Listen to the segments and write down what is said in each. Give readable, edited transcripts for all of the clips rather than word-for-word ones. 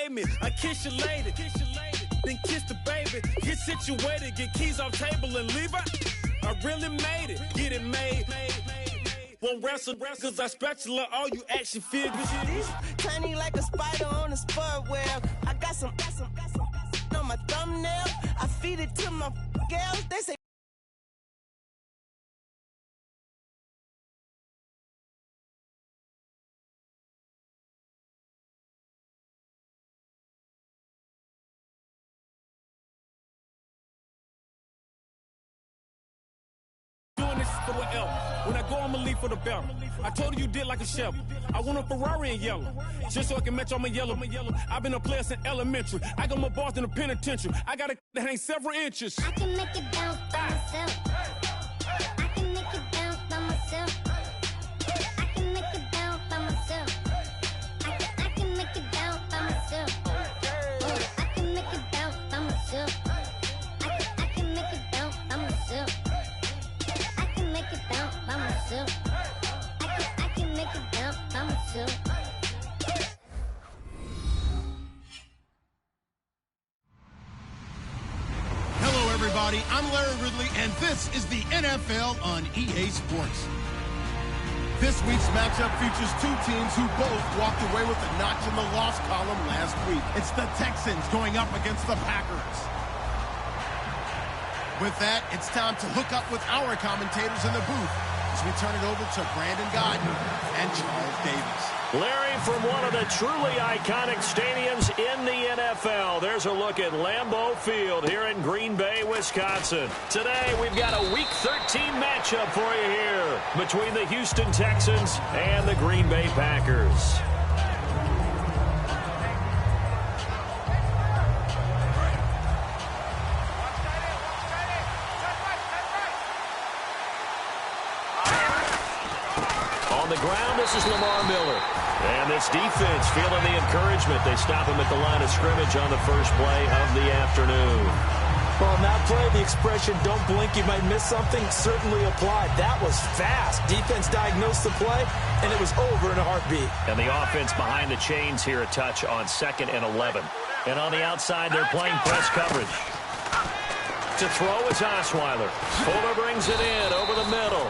pay me. I kiss your lady, then kiss the baby. Get situated, get keys off table and leave her. I really made it, get it made. Won't wrestle, cause I spatula all you action figures. Tiny like a spider on a spud web. I got some on my thumbnail. I feed it to my girls. They say doing this for what else? When I go, I'ma leave for the belt. I told you did like a chef. I want a Ferrari in yellow, just so I can match all my yellow. I've been a player since elementary. I got my bars in the penitentiary. I got a that hang several inches. I can make it bounce by myself. I can make it bounce by myself. I can make it bounce by myself. I can make it bounce by myself. I can make it bounce by myself. I can make it bounce by myself. I can make it bounce by myself. I can make it bounce by myself. Hello, everybody. I'm Larry Ridley, and this is the NFL on EA Sports. This week's matchup features two teams who both walked away with a notch in the loss column last week. It's the Texans going up against the Packers. With that, it's time to hook up with our commentators in the booth as we turn it over to Brandon Godden and Charles Davis. Larry, from one of the truly iconic stadiums in the NFL, there's a look at Lambeau Field here in Green Bay, Wisconsin. Today, we've got a Week 13 matchup for you here between the Houston Texans and the Green Bay Packers. On the ground, this is Lamar Miller. And this defense feeling the encouragement. They stop him at the line of scrimmage on the first play of the afternoon. Well, on that play, the expression, don't blink, you might miss something, certainly applied. That was fast. Defense diagnosed the play, and it was over in a heartbeat. And the offense behind the chains here a touch on 2nd and 11. And on the outside, they're playing press coverage. To throw is Osweiler. Fuller brings it in over the middle.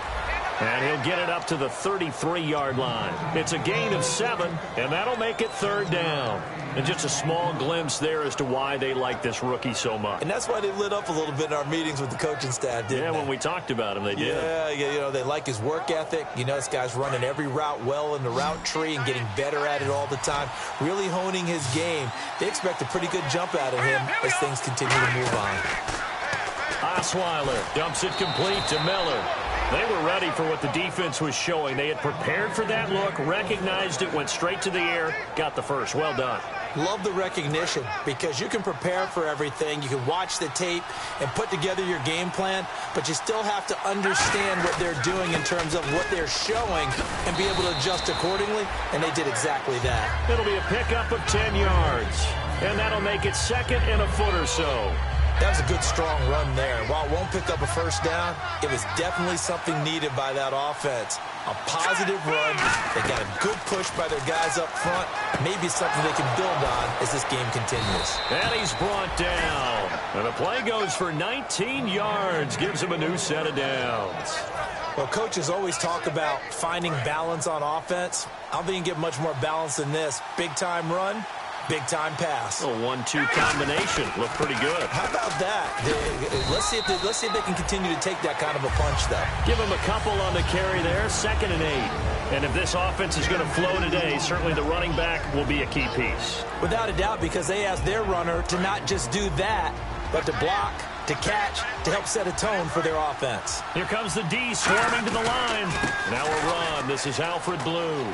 And he'll get it up to the 33-yard line. It's a gain of 7, and that'll make it 3rd down. And just a small glimpse there as to why they like this rookie so much. And that's why they lit up a little bit in our meetings with the coaching staff, didn't they? When we talked about him, they did. Yeah, you know, they like his work ethic. You know, this guy's running every route well in the route tree and getting better at it all the time, really honing his game. They expect a pretty good jump out of him as things continue to move on. Osweiler dumps it complete to Miller. They were ready for what the defense was showing. They had prepared for that look, recognized it, went straight to the air, got the first. Well done. Love the recognition because you can prepare for everything. You can watch the tape and put together your game plan, but you still have to understand what they're doing in terms of what they're showing and be able to adjust accordingly, and they did exactly that. It'll be a pickup of 10 yards, and that'll make it 2nd and a foot or so. That was a good, strong run there. While it won't pick up a first down, it was definitely something needed by that offense. A positive run. They got a good push by their guys up front. Maybe something they can build on as this game continues. And he's brought down. And the play goes for 19 yards. Gives him a new set of downs. Well, coaches always talk about finding balance on offense. I don't think you can get much more balance than this. Big-time run. Big-time pass. A 1-2 combination. Looked pretty good. How about that? Let's see if they can continue to take that kind of a punch, though. Give him a couple on the carry there. 2nd and 8. And if this offense is going to flow today, certainly the running back will be a key piece. Without a doubt, because they asked their runner to not just do that, but to block, to catch, to help set a tone for their offense. Here comes the D swarming to the line. Now a run. This is Alfred Blue.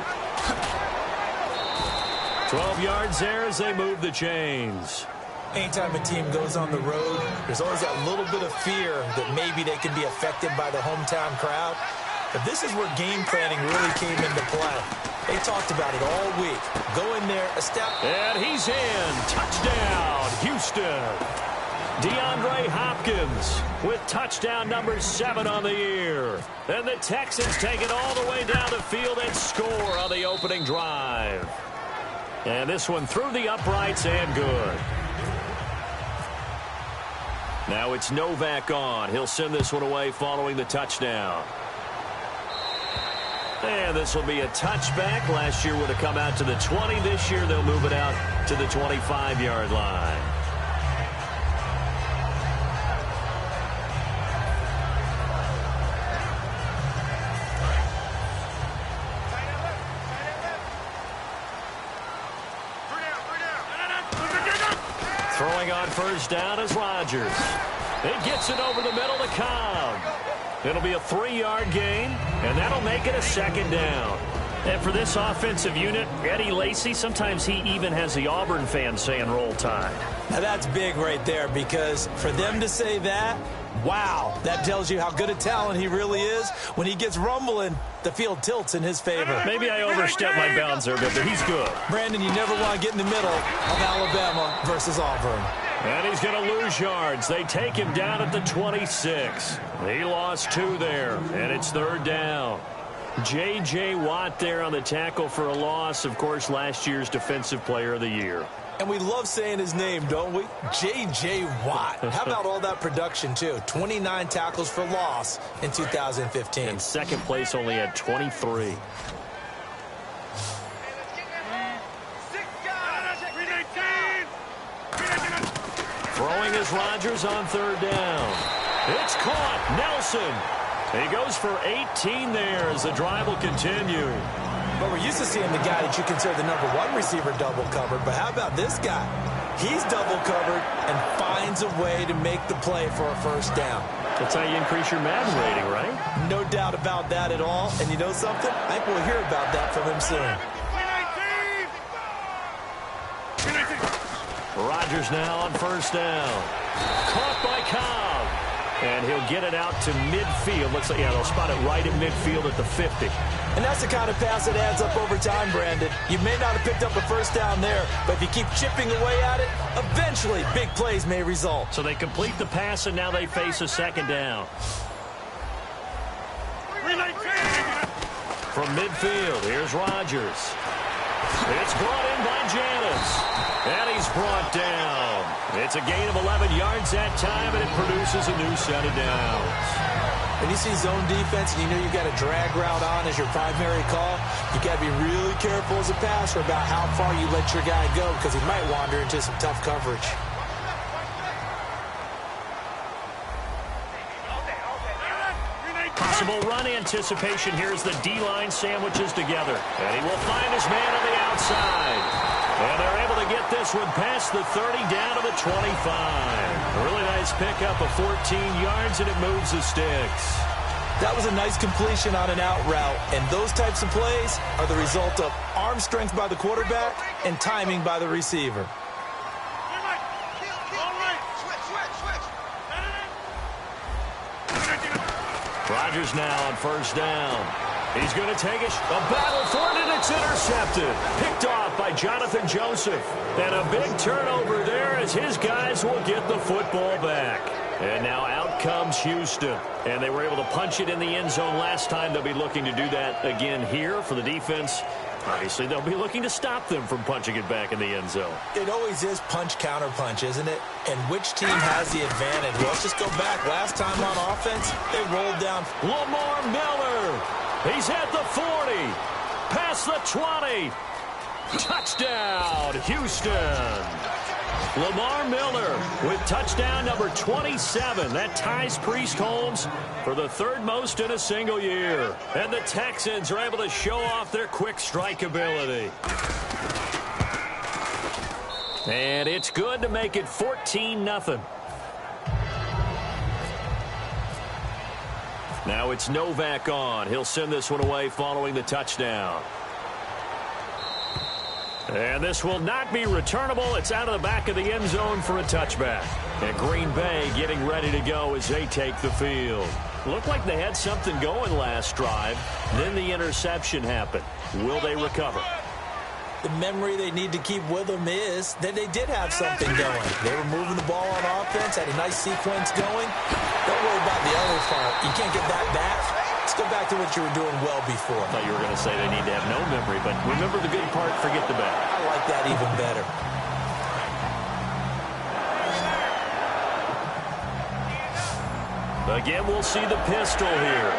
12 yards there as they move the chains. Anytime a team goes on the road, there's always that little bit of fear that maybe they can be affected by the hometown crowd. But this is where game planning really came into play. They talked about it all week. Go in there, a step. And he's in. Touchdown, Houston. DeAndre Hopkins with touchdown number 7 on the year. And the Texans take it all the way down the field and score on the opening drive. And this one through the uprights and good. Now it's Novak on. He'll send this one away following the touchdown. And this will be a touchback. Last year would have come out to the 20. This year they'll move it out to the 25-yard line. Throwing on first down is Rodgers. It gets it over the middle to Cobb. It'll be a 3-yard gain, and that'll make it a second down. And for this offensive unit, Eddie Lacy, sometimes he even has the Auburn fans saying roll tide. Now that's big right there, because for them to say that, wow, that tells you how good a talent he really is. When he gets rumbling, the field tilts in his favor. Maybe I overstepped my bounds there, but he's good. Brandon, you never want to get in the middle of Alabama versus Auburn. And he's going to lose yards. They take him down at the 26. He lost 2 there, and it's third down. J.J. Watt there on the tackle for a loss. Of course, last year's Defensive Player of the Year. And we love saying his name, don't we? J.J. Watt. How about all that production, too? 29 tackles for loss in 2015. And second place only had 23. Throwing is Rodgers on third down. It's caught. Nelson. He goes for 18 there as the drive will continue. But we're used to seeing the guy that you consider the number 1 receiver double covered. But how about this guy? He's double covered and finds a way to make the play for a first down. That's how you increase your Madden rating, right? No doubt about that at all. And you know something? I think we'll hear about that from him soon. Rodgers now on first down. Caught by Cobb. And he'll get it out to midfield. Looks like, yeah, they'll spot it right in midfield at the 50. And that's the kind of pass that adds up over time, Brandon. You may not have picked up a first down there, but if you keep chipping away at it, eventually big plays may result. So they complete the pass, and now they face a second down. From midfield, here's Rodgers. It's brought in by Janis. And he's brought down. It's a gain of 11 yards that time, and it produces a new set of downs. When you see zone defense and you know you've got a drag route on as your primary call, you got to be really careful as a passer about how far you let your guy go, because he might wander into some tough coverage. Possible run anticipation here as the D-line sandwiches together. And he will find his man on the outside. And they're able to get this one past the 30 down to the 25. A really nice pickup of 14 yards, and it moves the sticks. That was a nice completion on an out route, and those types of plays are the result of arm strength by the quarterback and timing by the receiver. Rodgers now on first down. He's going to take a battle for it, and it's intercepted. Picked off by Jonathan Joseph. And a big turnover there as his guys will get the football back. And now out comes Houston. And they were able to punch it in the end zone last time. They'll be looking to do that again here for the defense. Obviously, they'll be looking to stop them from punching it back in the end zone. It always is punch-counter-punch, isn't it? And which team has the advantage? Well, let's just go back. Last time on offense, they rolled down. Lamar Miller. He's at the 40. Past the 20. Touchdown, Houston. Lamar Miller with touchdown number 27. That ties Priest Holmes for the third most in a single year. And the Texans are able to show off their quick strike ability. And it's good to make it 14-0. Now it's Novak on. He'll send this one away following the touchdown. And this will not be returnable. It's out of the back of the end zone for a touchback. And Green Bay getting ready to go as they take the field. Looked like they had something going last drive. Then the interception happened. Will they recover? The memory they need to keep with them is that they did have something going. They were moving the ball on offense, had a nice sequence going. Don't worry about the other part. You can't get that back. It's Just go back to what you were doing well before. I thought you were going to say they need to have no memory, but remember the good part, forget the bad. I like that even better. Again, we'll see the pistol here.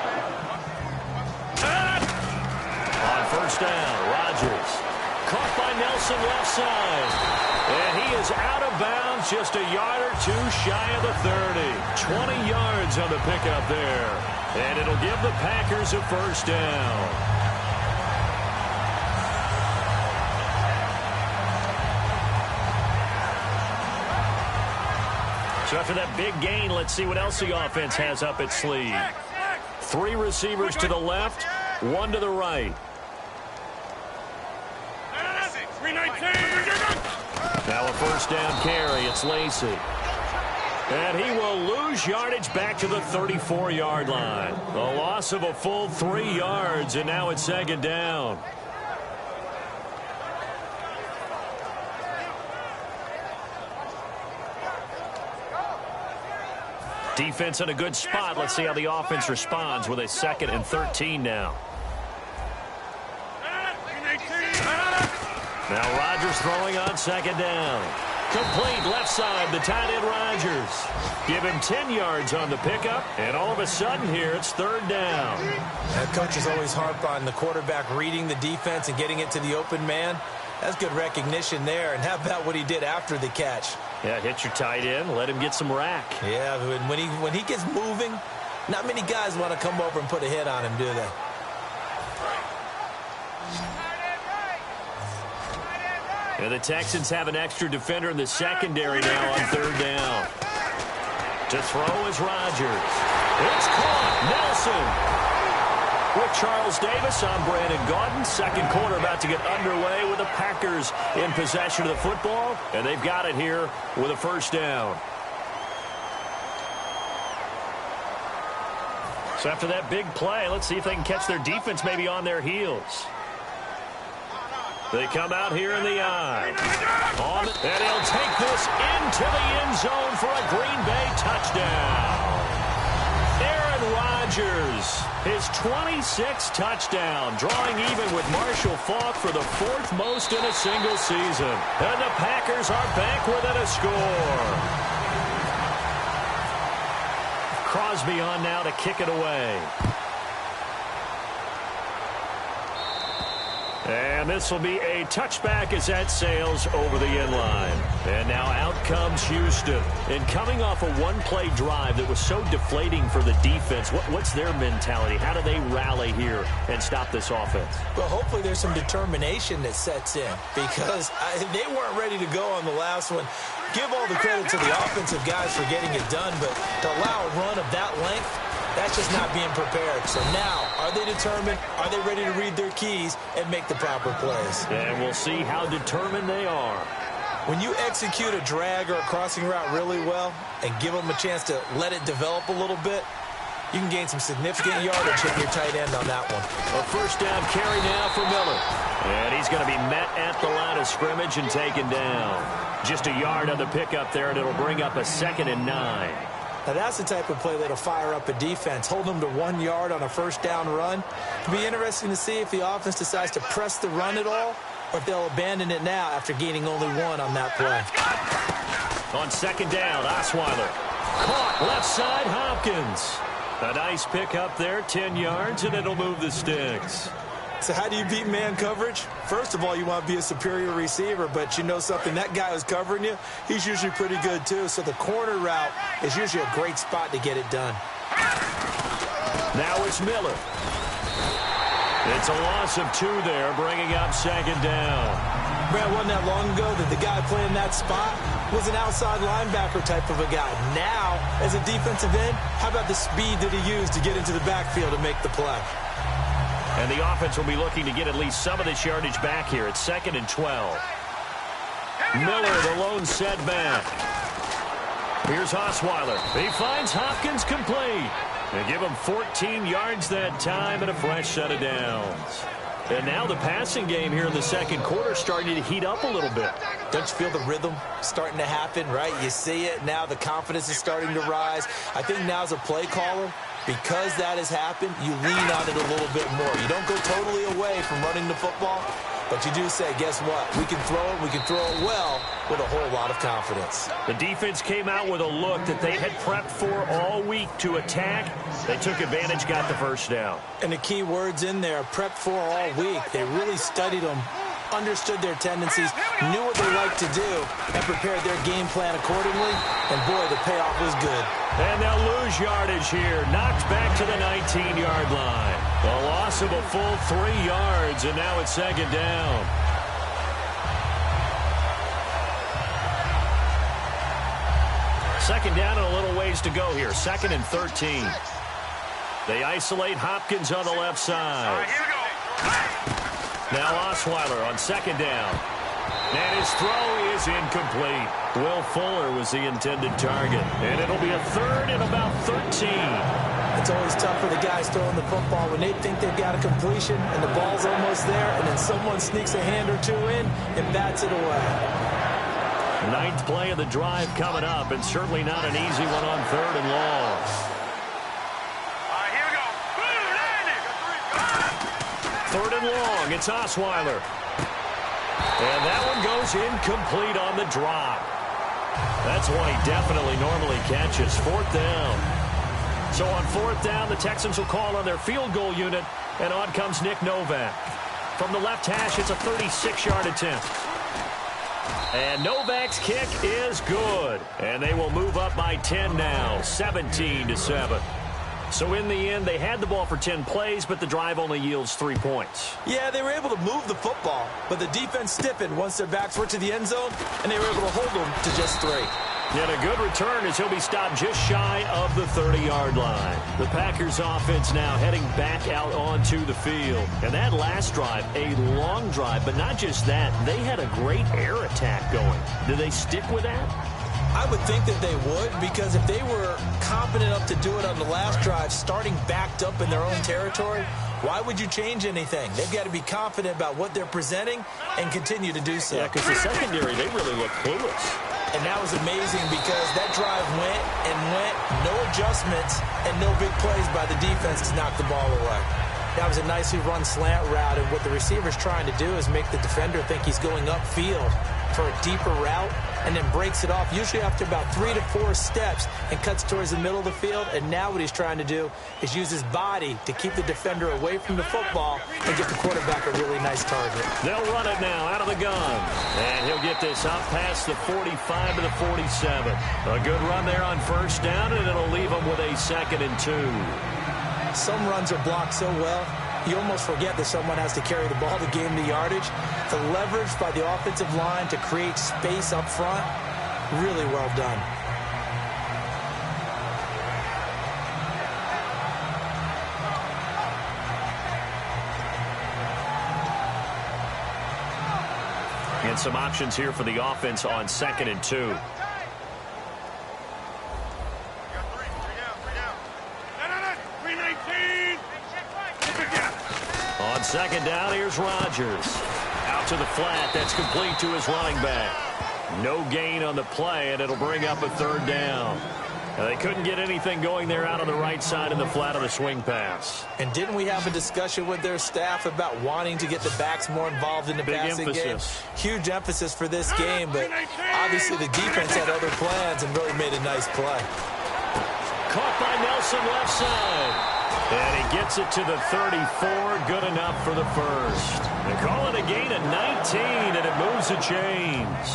On first down, Rodgers. Caught by Nelson left side. And he is out of bounds, just a yard or two shy of the 30. 20 yards on the pickup there. And it'll give the Packers a first down. So after that big gain, let's see what else the offense has up its sleeve. 3 receivers to the left, 1 to the right. Now a first down carry. It's Lacy. And he will lose yardage back to the 34-yard line. A loss of a full 3 yards, and now it's second down. Defense in a good spot. Let's see how the offense responds with a 2nd and 13 now. Now Rodgers throwing on second down. Complete left side, the tight end Rodgers. Give him 10 yards on the pickup, and all of a sudden here it's third down. That coach is always harp on the quarterback reading the defense and getting it to the open man. That's good recognition there. And how about what he did after the catch? Yeah, hit your tight end, let him get some rack. Yeah, when he gets moving, not many guys want to come over and put a hit on him, do they? And the Texans have an extra defender in the secondary now on third down. To throw is Rodgers. It's caught. Nelson. With Charles Davis, I'm Brandon Gaudin. Second quarter about to get underway with the Packers in possession of the football. And they've got it here with a first down. So after that big play, let's see if they can catch their defense maybe on their heels. They come out here in the eye. And he'll take this into the end zone for a Green Bay touchdown. Aaron Rodgers, his 26th touchdown, drawing even with Marshall Faulk for the 4th most in a single season. And the Packers are back within a score. Crosby on now to kick it away. And this will be a touchback as that sails over the end line. And now out comes Houston. And coming off a one-play drive that was so deflating for the defense, what's their mentality? How do they rally here and stop this offense? Well, hopefully there's some determination that sets in because they weren't ready to go on the last one. Give all the credit to the offensive guys for getting it done, but to allow a run of that length, that's just not being prepared. So now, are they determined? Are they ready to read their keys and make the proper plays? And we'll see how determined they are. When you execute a drag or a crossing route really well and give them a chance to let it develop a little bit, you can gain some significant yardage hitting your tight end on that one. A first down carry now for Miller. And he's going to be met at the line of scrimmage and taken down. Just a yard on the pickup there, and it'll bring up a 2nd and 9. Now, that's the type of play that'll fire up a defense. Hold them to 1 yard on a first down run. It'll be interesting to see if the offense decides to press the run at all or if they'll abandon it now after gaining only 1 on that play. On second down, Osweiler. Caught left side, Hopkins. A nice pickup there, 10 yards, and it'll move the sticks. So how do you beat man coverage? First of all, you want to be a superior receiver, but you know something, that guy who's covering you, he's usually pretty good too. So the corner route is usually a great spot to get it done. Now it's Miller. It's a loss of 2 there, bringing up second down. Brad, wasn't that long ago that the guy playing that spot was an outside linebacker type of a guy. Now, as a defensive end, how about the speed that he used to get into the backfield to make the play? And the offense will be looking to get at least some of this yardage back here. It's 2nd and 12. Miller, the lone setback. Here's Osweiler. He finds Hopkins complete. They give him 14 yards that time and a fresh set of downs. And now the passing game here in the second quarter starting to heat up a little bit. Don't you feel the rhythm starting to happen, right? You see it. Now the confidence is starting to rise. I think now as a play caller, because that has happened, you lean on it a little bit more. You don't go totally away from running the football, but you do say, guess what? We can throw it. We can throw it well with a whole lot of confidence. The defense came out with a look that they had prepped for all week to attack. They took advantage, got the first down. And the key words in there, prepped for all week. They really studied them, understood their tendencies, knew what they liked to do, and prepared their game plan accordingly. And, boy, the payoff was good. And they'll lose yardage here. Knocked back to the 19-yard line. A loss of a full 3 yards, and now it's second down. Second down and a little ways to go here. 2nd and 13. They isolate Hopkins on the left side. All right, here we go. Now Osweiler on second down. And his throw is incomplete. Will Fuller was the intended target. And it'll be a 3rd and about 13. It's always tough for the guys throwing the football when they think they've got a completion and the ball's almost there, and then someone sneaks a hand or two in and bats it away. 9th play of the drive coming up, and certainly not an easy one on 3rd and long. All right, here we go. Boom, 3rd and long. It's Osweiler. And that one goes incomplete on the drop. That's one he definitely normally catches. 4th down. So on 4th down, the Texans will call on their field goal unit, and on comes Nick Novak. From the left hash, it's a 36-yard attempt. And Novak's kick is good. And they will move up by 10 now, 17-7. So in the end, they had the ball for 10 plays, but the drive only yields 3 points. Yeah, they were able to move the football, but the defense stiffened once their backs were to the end zone, and they were able to hold them to just 3. Yet a good return as he'll be stopped just shy of the 30-yard line. The Packers offense now heading back out onto the field. And that last drive, a long drive, but not just that. They had a great air attack going. Do they stick with that? I would think that they would, because if they were confident enough to do it on the last drive, starting backed up in their own territory, why would you change anything? They've got to be confident about what they're presenting and continue to do so. Yeah, because the secondary, they really look clueless. And that was amazing because that drive went and went, no adjustments and no big plays by the defense to knock the ball away. That was a nicely run slant route, and what the receiver's trying to do is make the defender think he's going upfield for a deeper route, and then breaks it off, usually after about 3 to 4 steps, and cuts towards the middle of the field. And now what he's trying to do is use his body to keep the defender away from the football and get the quarterback a really nice target. They'll run it now out of the gun. And he'll get this up past the 45 to the 47. A good run there on 1st down, and it'll leave him with a 2nd and 2. Some runs are blocked so well, you almost forget that someone has to carry the ball to gain the yardage. The leverage by the offensive line to create space up front, really well done. And some options here for the offense on 2nd and 2. On 2nd down, here's Rodgers. Out to the flat. That's complete to his running back. No gain on the play, and it'll bring up a 3rd down. Now, they couldn't get anything going there out on the right side in the flat of the swing pass. And didn't we have a discussion with their staff about wanting to get the backs more involved in the passing game? Huge emphasis for this game, but obviously the defense had other plans and really made a nice play. Caught by Nelson left side. And he gets it to the 34, good enough for the first. They call it a gain of 19, and it moves the chains.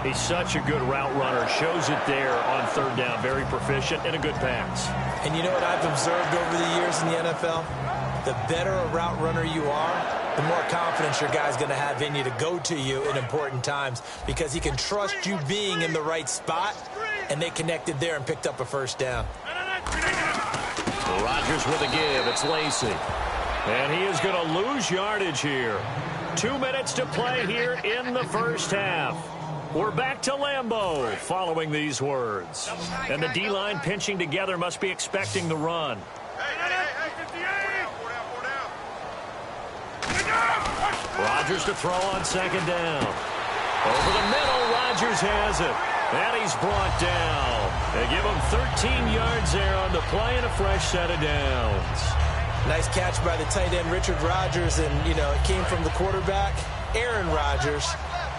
He's such a good route runner. Shows it there on 3rd down. Very proficient and a good pass. And you know what I've observed over the years in the NFL? The better a route runner you are, the more confidence your guy's going to have in you to go to you in important times, because he can trust you being in the right spot, and they connected there and picked up a 1st down. Rodgers with a give. It's Lacy. And he is going to lose yardage here. 2 minutes to play here in the 1st half. We're back to Lambeau following these words. And the D-line pinching together must be expecting the run. Rodgers to throw on 2nd down. Over the middle, Rodgers has it. And he's brought down. They give him 13 yards there on the play and a fresh set of downs. Nice catch by the tight end, Richard Rodgers, and, you know, it came from the quarterback, Aaron Rodgers.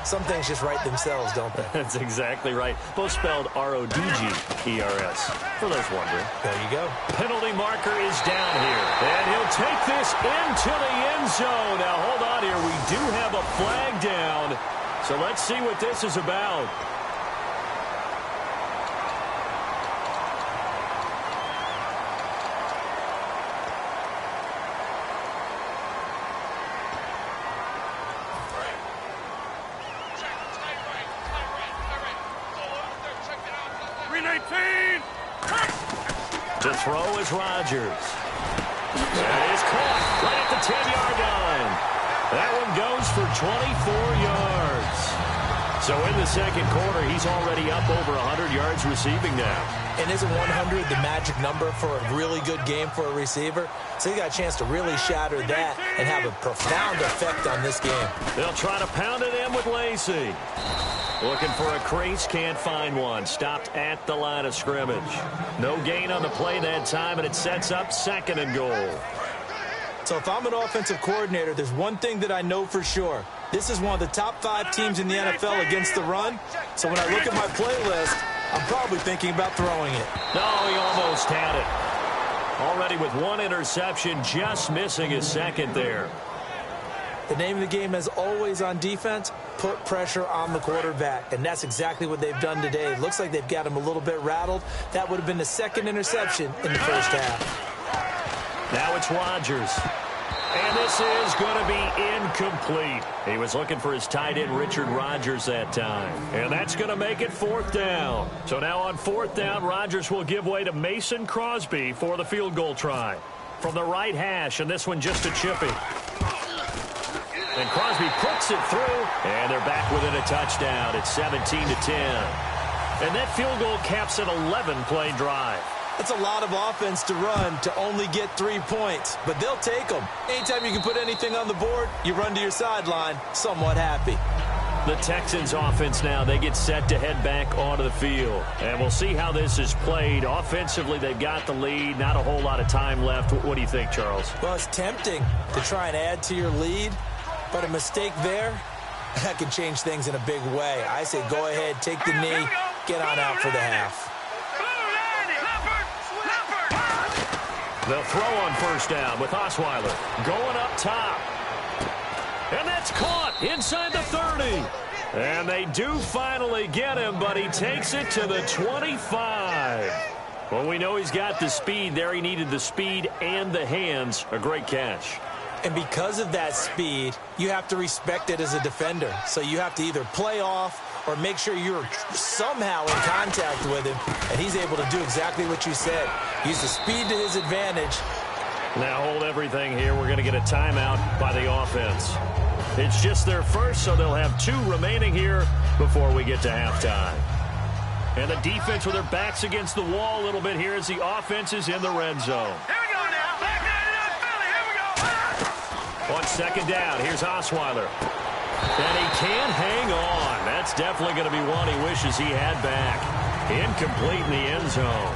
Some things just write themselves, don't they? That's exactly right. Both spelled R-O-D-G-E-R-S, for those wondering. There you go. Penalty marker is down here. And he'll take this into the end zone. Now, hold on here. We do have a flag down. So let's see what this is about. To throw is Rodgers. That is caught right at the 10-yard line. That one goes for 24 yards. So in the second quarter, he's already up over 100 yards receiving now. And isn't 100 the magic number for a really good game for a receiver? So he got a chance to really shatter that and have a profound effect on this game. They'll try to pound it in with Lacey. Looking for a crease, can't find one. Stopped at the line of scrimmage. No gain on the play that time, and it sets up 2nd and goal. So if I'm an offensive coordinator, there's one thing that I know for sure. This is one of the top 5 teams in the NFL against the run. So when I look at my playlist, I'm probably thinking about throwing it. No, he almost had it. Already with 1 interception, just missing his 2nd there. The name of the game, as always on defense, put pressure on the quarterback. And that's exactly what they've done today. Looks like they've got him a little bit rattled. That would have been the 2nd interception in the first half. Now it's Rodgers. And this is going to be incomplete. He was looking for his tight end, Richard Rodgers, that time. And that's going to make it 4th down. So now on 4th down, Rodgers will give way to Mason Crosby for the field goal try. From the right hash, and this one just a chippy. And Crosby puts it through, and they're back within a touchdown. It's 17-10. And that field goal caps an 11-play drive. That's a lot of offense to run to only get 3 points, but they'll take them. Anytime you can put anything on the board, you run to your sideline somewhat happy. The Texans offense now, they get set to head back onto the field. And we'll see how this is played. Offensively, they've got the lead. Not a whole lot of time left. What do you think, Charles? Well, it's tempting to try and add to your lead. But a mistake there, that can change things in a big way. I say go ahead, take the knee, get on out for the half. They'll throw on 1st down with Osweiler going up top. And that's caught inside the 30. And they do finally get him, but he takes it to the 25. Well, we know he's got the speed there. He needed the speed and the hands. A great catch. And because of that speed, you have to respect it as a defender. So you have to either play off or make sure you're somehow in contact with him. And he's able to do exactly what you said. Use the speed to his advantage. Now hold everything here. We're going to get a timeout by the offense. It's just their first, so they'll have 2 remaining here before we get to halftime. And the defense with their backs against the wall a little bit here as the offense is in the red zone. On 2nd down, here's Osweiler. And he can't hang on. That's definitely going to be one he wishes he had back. Incomplete in the end zone.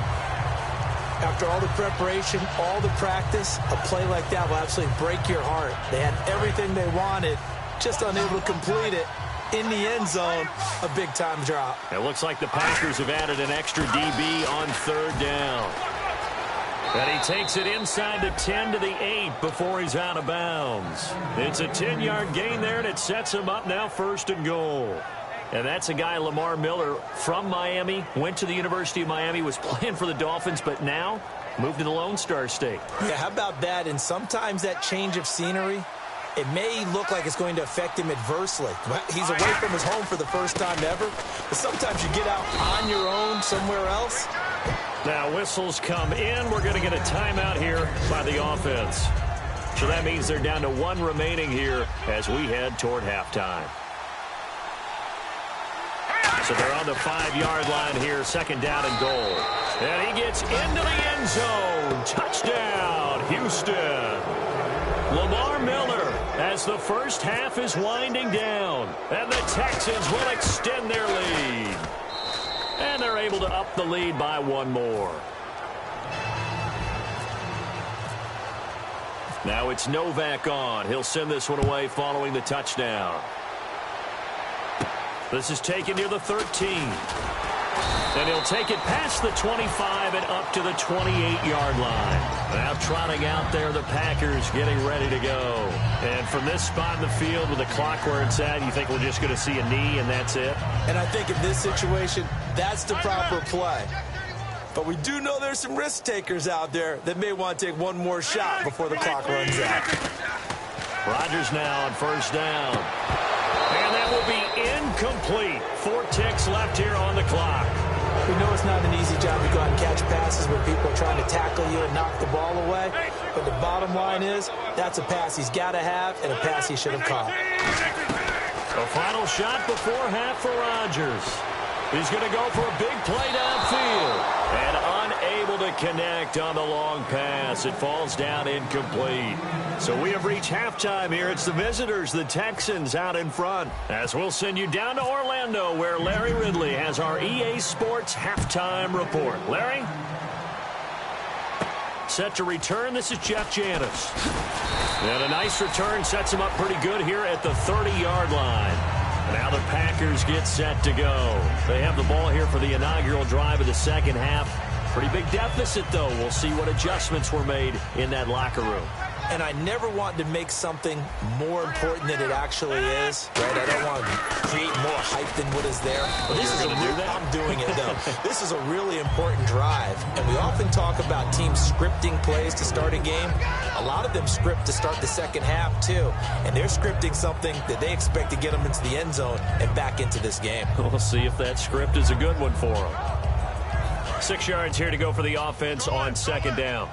After all the preparation, all the practice, a play like that will absolutely break your heart. They had everything they wanted, just unable to complete it. In the end zone, a big-time drop. It looks like the Packers have added an extra DB on 3rd down. And he takes it inside the 10 to the 8 before he's out of bounds. It's a 10-yard gain there, and it sets him up now 1st and goal. And that's a guy, Lamar Miller, from Miami, went to the University of Miami, was playing for the Dolphins, but now moved to the Lone Star State. Yeah, how about that? And sometimes that change of scenery, it may look like it's going to affect him adversely. He's away from his home for the first time ever, but sometimes you get out on your own somewhere else. Now whistles come in. We're going to get a timeout here by the offense. So that means they're down to 1 remaining here as we head toward halftime. So they're on the 5-yard line here, 2nd down and goal. And he gets into the end zone. Touchdown, Houston. Lamar Miller, as the first half is winding down, and the Texans will extend their lead. able to up the lead by one more. Now it's Novak on. He'll send this one away following the touchdown. This is taken near the 13. And he'll take it past the 25 and up to the 28-yard line. Now trotting out there, the Packers getting ready to go. And from this spot in the field with the clock where it's at, you think we're just going to see a knee and that's it? And I think in this situation, that's the proper play. But we do know there's some risk takers out there that may want to take one more shot before the clock runs out. Rodgers now on first down. And that will be incomplete. 4 ticks left here on the clock. We know it's not an easy job to go out and catch passes where people are trying to tackle you and knock the ball away. But the bottom line is, that's a pass he's got to have and a pass he should have caught. A final shot before half for Rodgers. He's going to go for a big play downfield. And unable to connect on the long pass. It falls down incomplete. So we have reached halftime here. It's the visitors, the Texans, out in front. As we'll send you down to Orlando, where Larry Ridley has our EA Sports halftime report. Larry? Set to return. This is Jeff Janis. And a nice return sets him up pretty good here at the 30-yard line. Now the Packers get set to go. They have the ball here for the inaugural drive of the second half. Pretty big deficit, though. We'll see what adjustments were made in that locker room. And I never want to make something more important than it actually is, right? I don't want to create more hype than what is there. But this is I'm doing it, though. This is a really important drive. And we often talk about teams scripting plays to start a game. A lot of them script to start the second half, too. And they're scripting something that they expect to get them into the end zone and back into this game. We'll see if that script is a good one for them. 6 yards here to go for the offense on second down.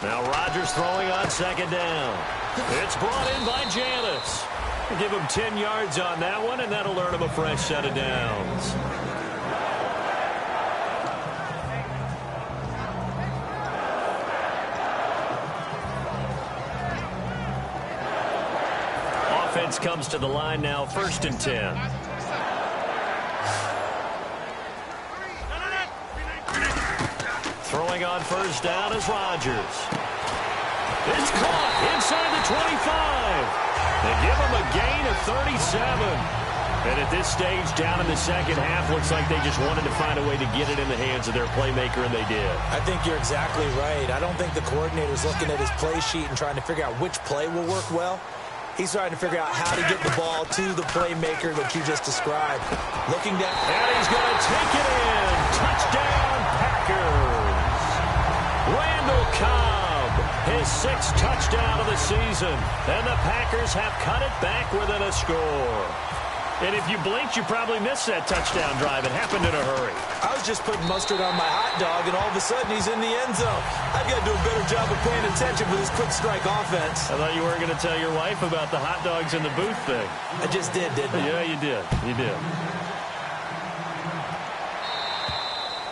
Now Rodgers throwing on second down. It's brought in by Janis. Give him 10 yards on that one, and that'll earn him a fresh set of downs. Offense comes to the line now, 1st and 10. Throwing on first down is Rodgers. It's caught inside the 25. They give him a gain of 37. And at this stage, down in the second half, looks like they just wanted to find a way to get it in the hands of their playmaker, and they did. I think you're exactly right. I don't think the coordinator's looking at his play sheet and trying to figure out which play will work well. He's trying to figure out how to get the ball to the playmaker that you just described. Looking down. And he's going to take it in. Touchdown, Packers. Randall Cobb, his 6th touchdown of the season. And the Packers have cut it back within a score. And if you blinked, you probably missed that touchdown drive. It happened in a hurry. I was just putting mustard on my hot dog, and all of a sudden he's in the end zone. I've got to do a better job of paying attention with this quick strike offense. I thought you weren't going to tell your wife about the hot dogs in the booth thing. I just did, didn't I? Yeah, you did. You did.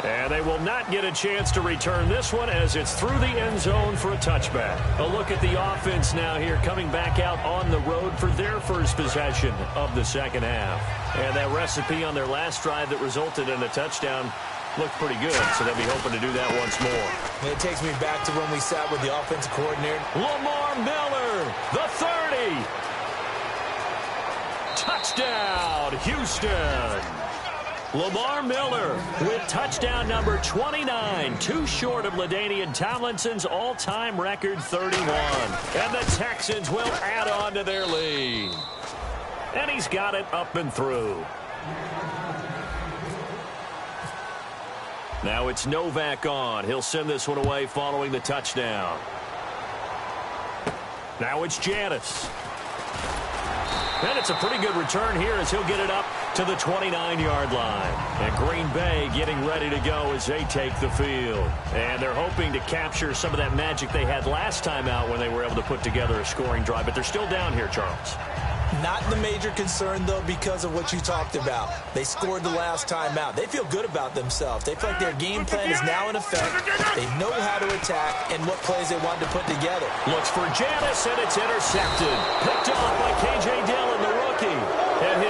And they will not get a chance to return this one as it's through the end zone for a touchback. A look at the offense now here coming back out on the road for their first possession of the second half. And that recipe on their last drive that resulted in a touchdown looked pretty good, so they'll be hoping to do that once more. And it takes me back to when we sat with the offensive coordinator. Lamar Miller, the 30. Touchdown, Houston. Lamar Miller with touchdown number 29, too short of LaDainian Tomlinson's all-time record 31. And the Texans will add on to their lead. And he's got it up and through. Now it's Novak on. He'll send this one away following the touchdown. Now it's Janis. And it's a pretty good return here as he'll get it up to the 29-yard line. And Green Bay getting ready to go as they take the field. And they're hoping to capture some of that magic they had last time out when they were able to put together a scoring drive. But they're still down here, Charles. Not the major concern, though, because of what you talked about. They scored the last time out. They feel good about themselves. They feel like their game plan is now in effect. They know how to attack and what plays they want to put together. Looks for Janis, and it's intercepted. Picked off by K.J. Dillon, the rookie. And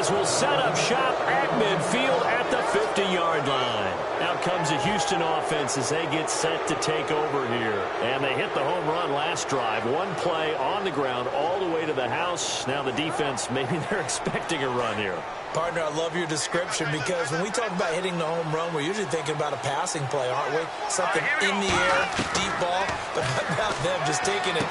Eagles will set up shop at midfield at the 50-yard line. Out comes the Houston offense as they get set to take over here. And they hit the home run last drive. One play on the ground all the way to the house. Now the defense, maybe they're expecting a run here. Partner, I love your description because when we talk about hitting the home run, we're usually thinking about a passing play, aren't we? Something in the air, deep ball, but about them just taking it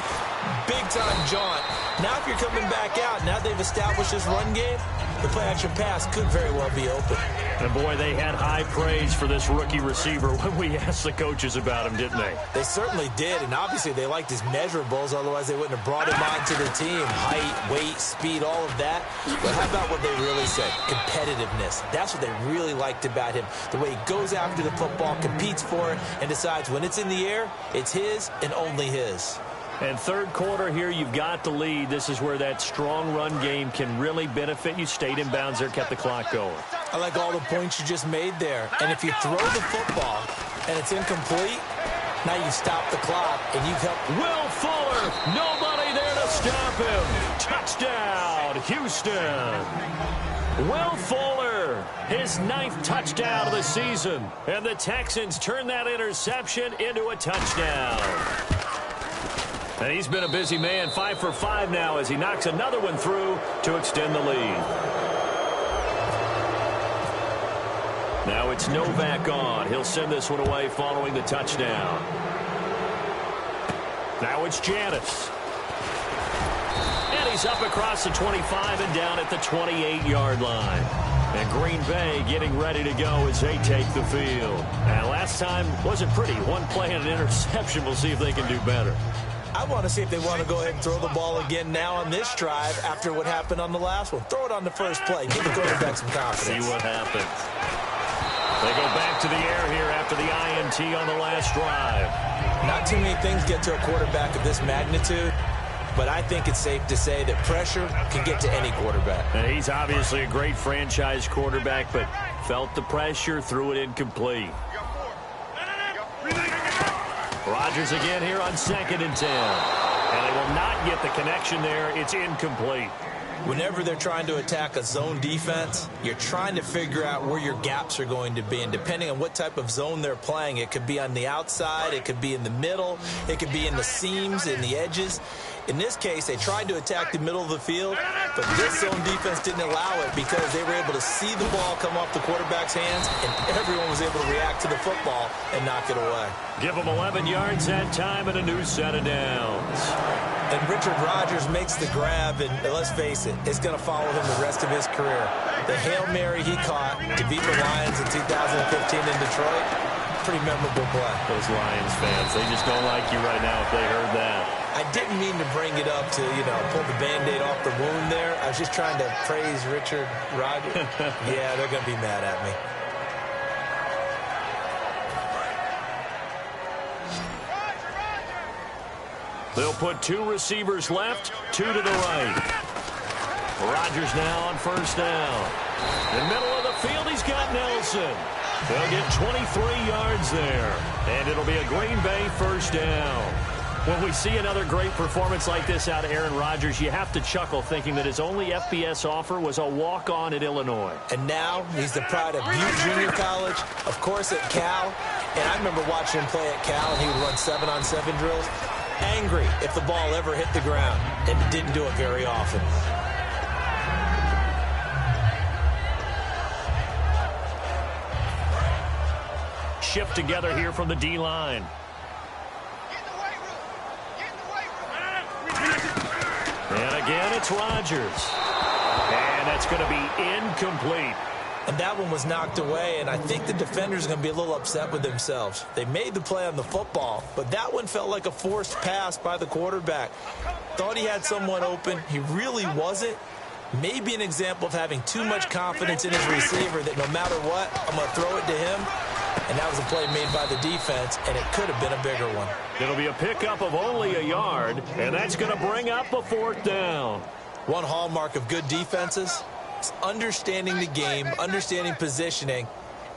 big-time jaunt. Now if you're coming back out, now they've established this run game, the play-action pass could very well be open. And boy, they had high praise for this rookie receiver when we asked the coaches about him, didn't they? They certainly did, and obviously they liked his measurables, otherwise they wouldn't have brought him onto the team. Height, weight, speed, all of that. But how about what they really said? Competitiveness. That's what they really liked about him. The way he goes after the football, competes for it, and decides when it's in the air, it's his and only his. And third quarter here, you've got the lead. This is where that strong run game can really benefit you. Stayed in bounds there, kept the clock going. I like all the points you just made there. And if you throw the football and it's incomplete, now you stop the clock and you've helped. Will Fuller, nobody there to stop him. Touchdown, Houston. Will Fuller, his 9th touchdown of the season. And the Texans turn that interception into a touchdown. And he's been a busy man, 5 for 5 now as he knocks another one through to extend the lead. Now it's Novak on. He'll send this one away following the touchdown. Now it's Janis. And he's up across the 25 and down at the 28-yard line. And Green Bay getting ready to go as they take the field. And last time wasn't pretty. One play and an interception. We'll see if they can do better. I want to see if they want to go ahead and throw the ball again now on this drive after what happened on the last one. Throw it on the first play. Give the quarterback some confidence. See what happens. They go back to the air here after the INT on the last drive. Not too many things get to a quarterback of this magnitude, but I think it's safe to say that pressure can get to any quarterback. And he's obviously a great franchise quarterback, but felt the pressure, threw it incomplete. Rodgers again here on 2nd and 10. And they will not get the connection there. It's incomplete. Whenever they're trying to attack a zone defense, you're trying to figure out where your gaps are going to be. And depending on what type of zone they're playing, it could be on the outside, it could be in the middle, it could be in the seams, in the edges. In this case, they tried to attack the middle of the field, but this zone defense didn't allow it because they were able to see the ball come off the quarterback's hands, and everyone was able to react to the football and knock it away. Give them 11 yards that time and a new set of downs. And Richard Rodgers makes the grab, and let's face it, it's going to follow him the rest of his career. The Hail Mary he caught to beat the Lions in 2015 in Detroit, pretty memorable play. Those Lions fans, they just don't like you right now if they heard that. I didn't mean to bring it up to, pull the Band-Aid off the wound there. I was just trying to praise Richard Rodgers. Yeah, they're going to be mad at me. They'll put 2 receivers left, 2 to the right. Rodgers now on first down. In the middle of the field, he's got Nelson. They'll get 23 yards there. And it'll be a Green Bay first down. When we see another great performance like this out of Aaron Rodgers, you have to chuckle thinking that his only FBS offer was a walk-on at Illinois. And now he's the pride of Butte Junior College, of course at Cal. And I remember watching him play at Cal, and he would run 7-on-7 drills. Angry if the ball ever hit the ground, and didn't do it very often. Shift together here from the D-line. And again, it's Rodgers. And that's going to be incomplete. And that one was knocked away, and I think the defenders are going to be a little upset with themselves. They made the play on the football, but that one felt like a forced pass by the quarterback. Thought he had someone open. He really wasn't. Maybe an example of having too much confidence in his receiver that no matter what, I'm going to throw it to him. And that was a play made by the defense, and it could have been a bigger one. It'll be a pickup of only a yard, and that's going to bring up a 4th down. One hallmark of good defenses is understanding the game, understanding positioning,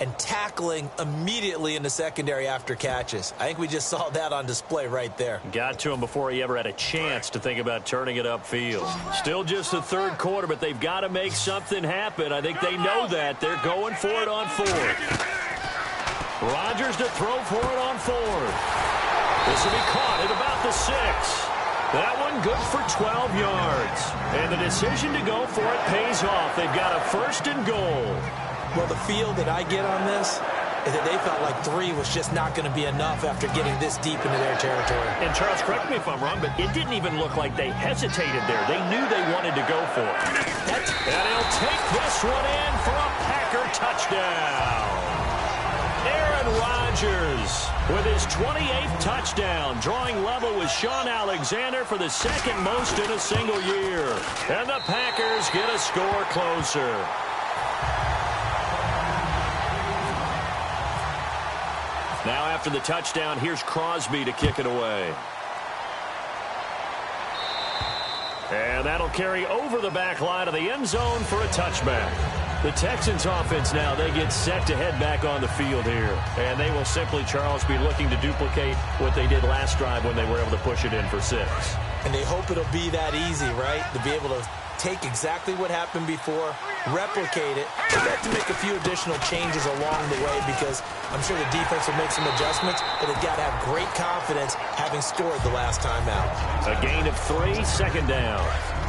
and tackling immediately in the secondary after catches. I think we just saw that on display right there. Got to him before he ever had a chance to think about turning it upfield. Still just the third quarter, but they've got to make something happen. I think they know that. They're going for it on fourth. Rodgers to throw for it on fourth. This will be caught at about the 6. That one good for 12 yards. And the decision to go for it pays off. They've got a 1st and goal. Well, the feel that I get on this is that they felt like 3 was just not going to be enough after getting this deep into their territory. And Charles, correct me if I'm wrong, but it didn't even look like they hesitated there. They knew they wanted to go for it. And he'll take this one in for a Packer touchdown. Aaron Rodgers with his 28th touchdown, drawing level with Sean Alexander for the 2nd most in a single year. And the Packers get a score closer. Now after the touchdown, here's Crosby to kick it away. And that'll carry over the back line of the end zone for a touchback. The Texans offense now, they get set to head back on the field here. And they will simply, Charles, be looking to duplicate what they did last drive when they were able to push it in for 6. And they hope it'll be that easy, right? To be able to take exactly what happened before, replicate it. They've got to make a few additional changes along the way because I'm sure the defense will make some adjustments, but they've got to have great confidence having scored the last time out. A gain of 3, 2nd down.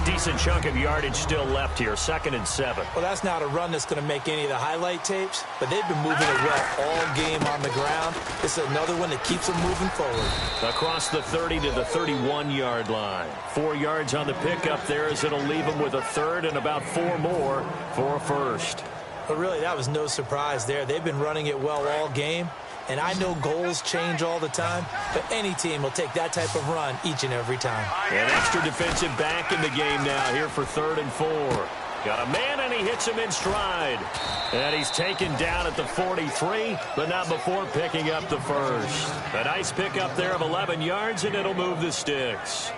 Decent chunk of yardage still left here, 2nd and 7. Well, that's not a run that's going to make any of the highlight tapes, but they've been moving it well all game on the ground. This is another one that keeps them moving forward. Across the 30 to the 31-yard line. 4 yards on the pickup there as it'll leave them with a 3rd and about 4 more for a 1st. But really, that was no surprise there. They've been running it well all game. And I know goals change all the time, but any team will take that type of run each and every time. An extra defensive back in the game now here for 3rd and 4. Got a man, and he hits him in stride. And he's taken down at the 43, but not before picking up the 1st. A nice pickup there of 11 yards, and it'll move the sticks.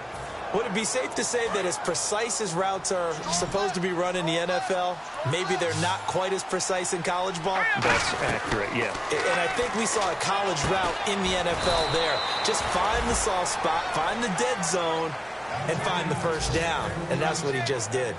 Would it be safe to say that as precise as routes are supposed to be run in the NFL, maybe they're not quite as precise in college ball? That's accurate, yeah. And I think we saw a college route in the NFL there. Just find the soft spot, find the dead zone, and find the 1st down. And that's what he just did.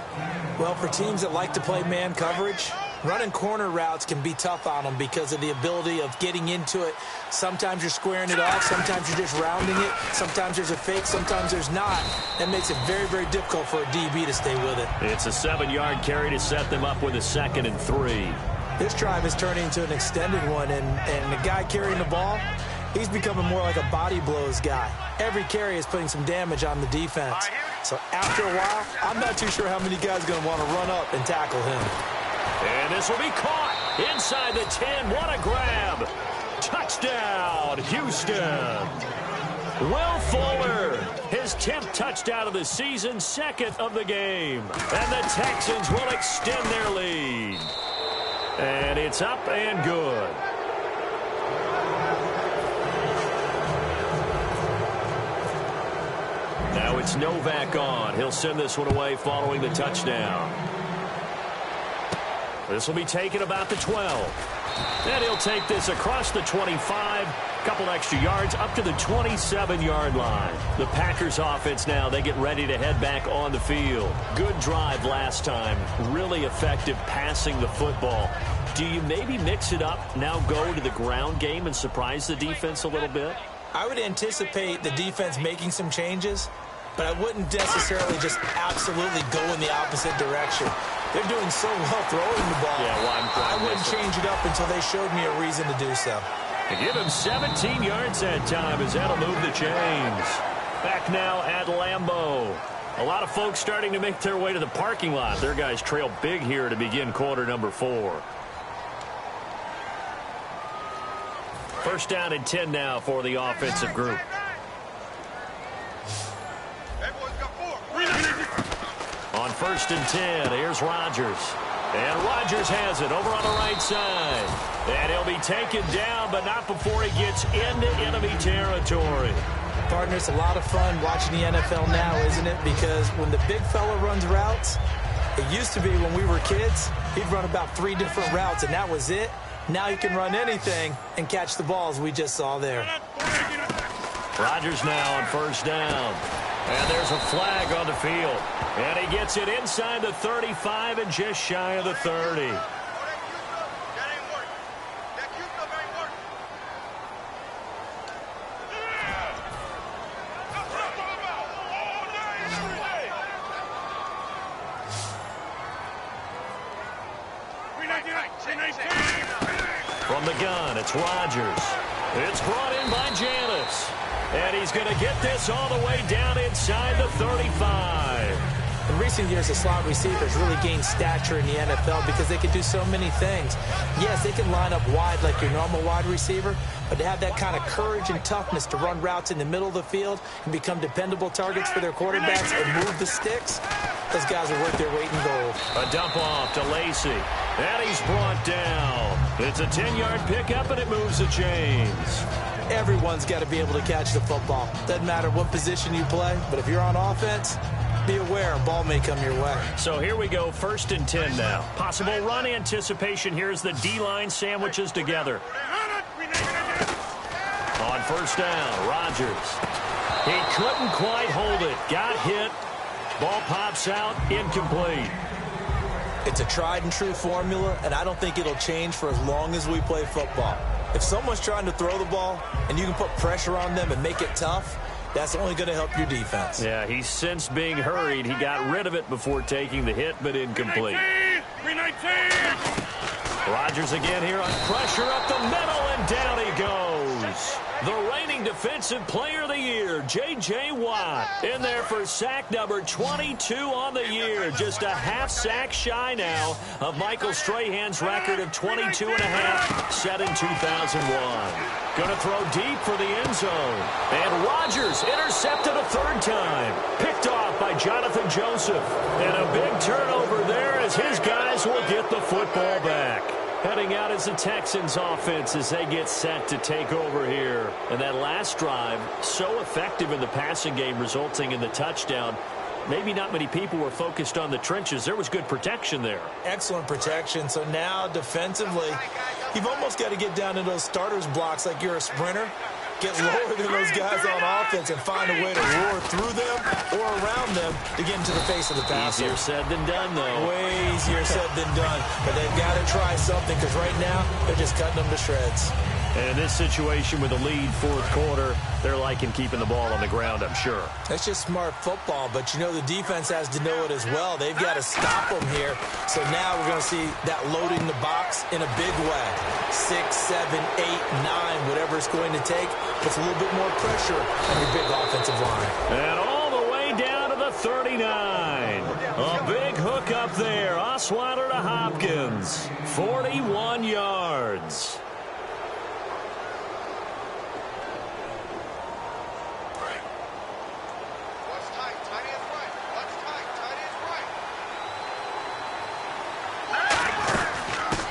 Well, for teams that like to play man coverage, running corner routes can be tough on them because of the ability of getting into it. Sometimes you're squaring it off. Sometimes you're just rounding it. Sometimes there's a fake. Sometimes there's not. That makes it very, very difficult for a DB to stay with it. It's a 7-yard carry to set them up with a 2nd and 3. This drive is turning into an extended one, and the guy carrying the ball, he's becoming more like a body blows guy. Every carry is putting some damage on the defense. So after a while, I'm not too sure how many guys are going to want to run up and tackle him. And this will be caught inside the 10. What a grab. Touchdown, Houston. Will Fuller, his 10th touchdown of the season, 2nd of the game. And the Texans will extend their lead. And it's up and good. Now it's Novak on. He'll send this one away following the touchdown. This will be taken about the 12. And he'll take this across the 25, couple extra yards up to the 27-yard line. The Packers offense now, they get ready to head back on the field. Good drive last time. Really effective passing the football. Do you maybe mix it up, now go to the ground game and surprise the defense a little bit? I would anticipate the defense making some changes, but I wouldn't necessarily just absolutely go in the opposite direction. They're doing so well throwing the ball. Yeah, well, I wouldn't change it up until they showed me a reason to do so. To give him 17 yards that time as that'll move the chains. Back now at Lambeau. A lot of folks starting to make their way to the parking lot. Their guys trail big here to begin quarter number 4. 1st down and 10 now for the offensive group. On 1st and 10, here's Rodgers. And Rodgers has it over on the right side. And he'll be taken down, but not before he gets into enemy territory. Partner, it's a lot of fun watching the NFL now, isn't it? Because when the big fella runs routes, it used to be when we were kids, he'd run about 3 different routes, and that was it. Now he can run anything and catch the balls we just saw there. Rodgers now on first down. And there's a flag on the field. And he gets it inside the 35 and just shy of the 30. From the gun, it's Rodgers. It's brought in by Janis. And he's going to get this all the way down inside the 35. In recent years, the slot receivers really gained stature in the NFL because they can do so many things. Yes, they can line up wide like your normal wide receiver, but to have that kind of courage and toughness to run routes in the middle of the field and become dependable targets for their quarterbacks and move the sticks, those guys are worth their weight in gold. A dump off to Lacy. And he's brought down. It's a 10-yard pickup, and it moves the chains. Everyone's got to be able to catch the football. Doesn't matter what position you play, but if you're on offense, be aware a ball may come your way. So here we go, 1st and 10 now. Possible run anticipation. Here's the D-line sandwiches together. On first down, Rodgers. He couldn't quite hold it. Got hit. Ball pops out, incomplete. It's a tried-and-true formula, and I don't think it'll change for as long as we play football. If someone's trying to throw the ball and you can put pressure on them and make it tough, that's only going to help your defense. Yeah, he's since being hurried. He got rid of it before taking the hit, but incomplete. Rodgers again here on pressure up the middle, and down he goes. The reigning defensive player of the year, J.J. Watt, in there for sack number 22 on the year. Just a half sack shy now of Michael Strahan's record of 22 and a half set in 2001. Going to throw deep for the end zone. And Rodgers intercepted a third time. Picked off by Jonathan Joseph. And a big turnover there as his guys will get the football back. Heading out is the Texans offense as they get set to take over here. And that last drive, so effective in the passing game, resulting in the touchdown. Maybe not many people were focused on the trenches. There was good protection there. Excellent protection. So now defensively, you've almost got to get down in those starters blocks like you're a sprinter. Get lower than those guys on offense and find a way to roar through them or around them to get into the face of the passer. Easier said than done, though. Way easier said than done. But they've got to try something because right now they're just cutting them to shreds. And in this situation with a lead fourth quarter, they're liking keeping the ball on the ground, I'm sure. That's just smart football, but you know the defense has to know it as well. They've got to stop them here. So now we're going to see that loading the box in a big way. 6, 7, 8, 9, whatever it's going to take. Puts a little bit more pressure on your big offensive line. And all the way down to the 39. A big hook up there. Osweiler to Hopkins. 41 yards.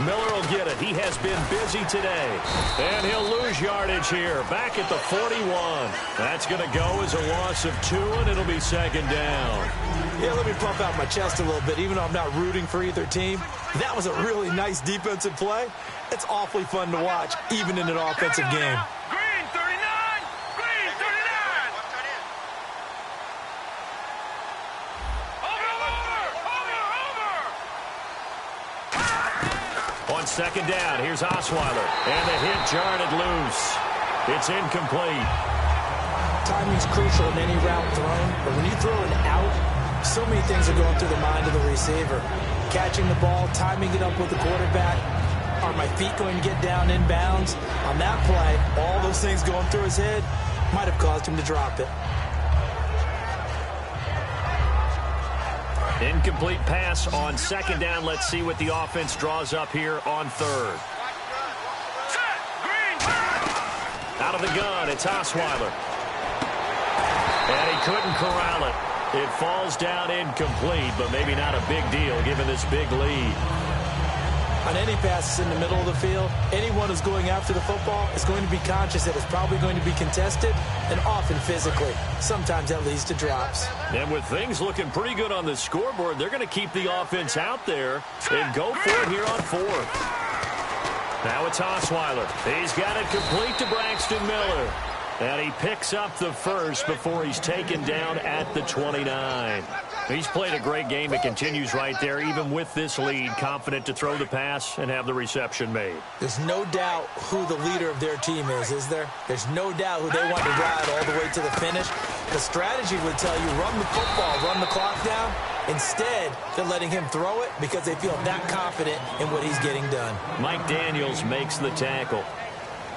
Miller will get it. He has been busy today. And he'll lose yardage here. Back at the 41. That's going to go as a loss of 2, and it'll be second down. Yeah, let me pump out my chest a little bit, even though I'm not rooting for either team. That was a really nice defensive play. It's awfully fun to watch, even in an offensive game. Green 39! Green 39! On second down, here's Osweiler. And the hit jarred it loose. It's incomplete. Timing's crucial in any route thrown, but when you throw an out, so many things are going through the mind of the receiver. Catching the ball, timing it up with the quarterback. Are my feet going to get down in bounds? On that play, all those things going through his head might have caused him to drop it. Incomplete pass on second down. Let's see what the offense draws up here on third. Out of the gun, it's Osweiler. And he couldn't corral it. It falls down incomplete, but maybe not a big deal given this big lead. On any passes in the middle of the field, anyone who's going after the football is going to be conscious that it's probably going to be contested and often physically. Sometimes that leads to drops. And with things looking pretty good on the scoreboard, they're going to keep the offense out there and go for it here on fourth. Now it's Osweiler. He's got it complete to Braxton Miller. And he picks up the first before he's taken down at the 29. He's played a great game. It continues right there, even with this lead, confident to throw the pass and have the reception made. There's no doubt who the leader of their team is there? There's no doubt who they want to ride all the way to the finish. The strategy would tell you, run the football, run the clock down. Instead, they're letting him throw it because they feel that confident in what he's getting done. Mike Daniels makes the tackle.